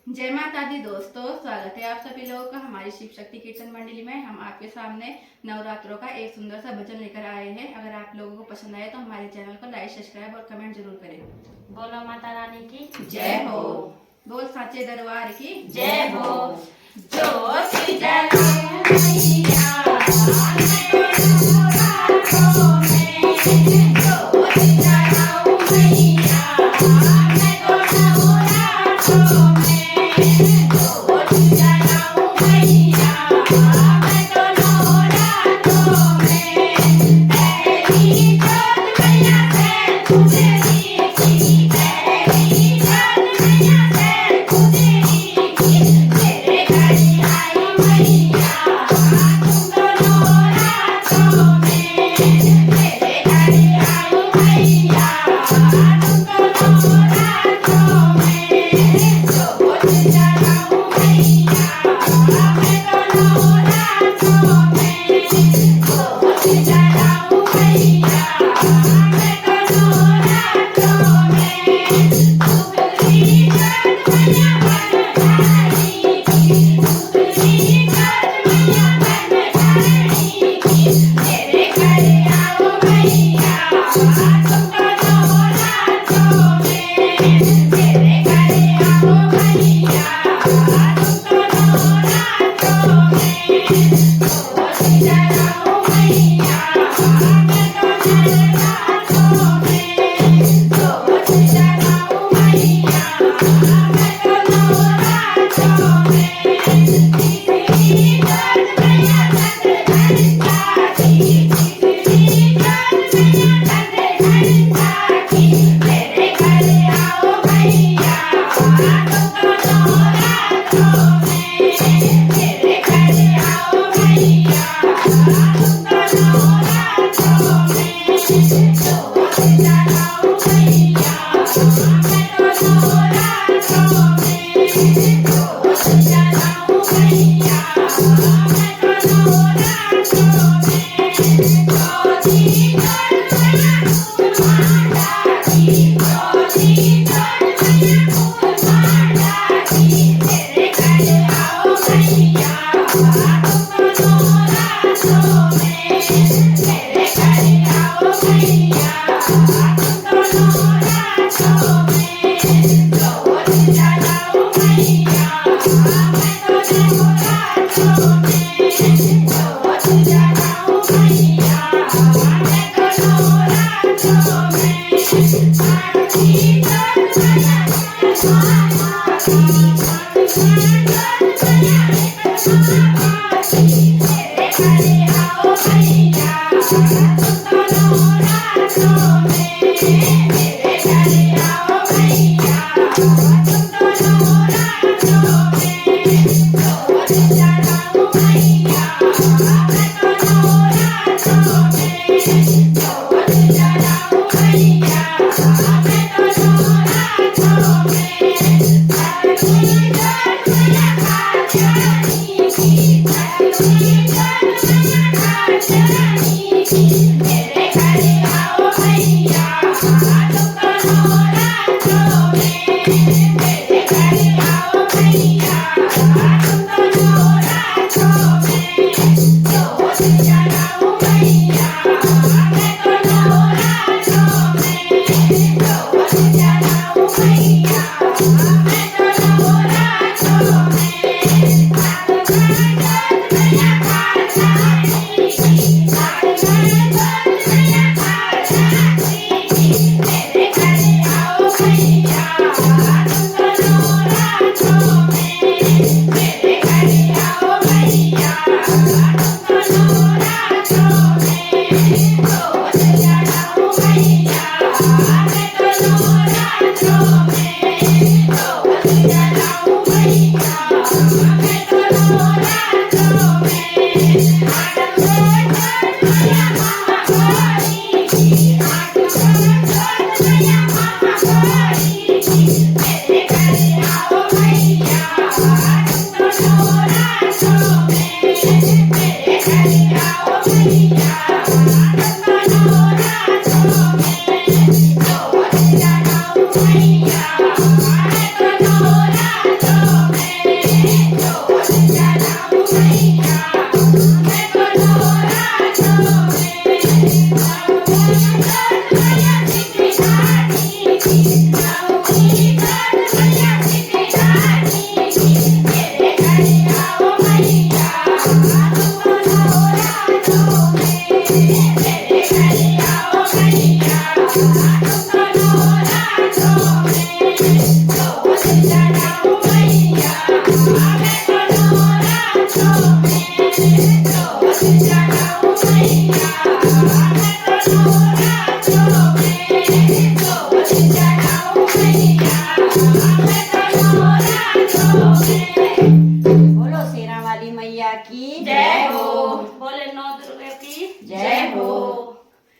जय माता दी दोस्तों, स्वागत है आप सभी लोगों का हमारी शिव शक्ति कीर्तन मंडली में। हम आपके सामने नवरात्रों का एक सुंदर सा भजन लेकर आए हैं। अगर आप लोगों को पसंद आए तो हमारे चैनल को लाइक, सब्सक्राइब और कमेंट जरूर करें। बोलो माता रानी की जय हो। बोल साचे दरबार की जय हो। ज्योत जलाओ मैया Yeah.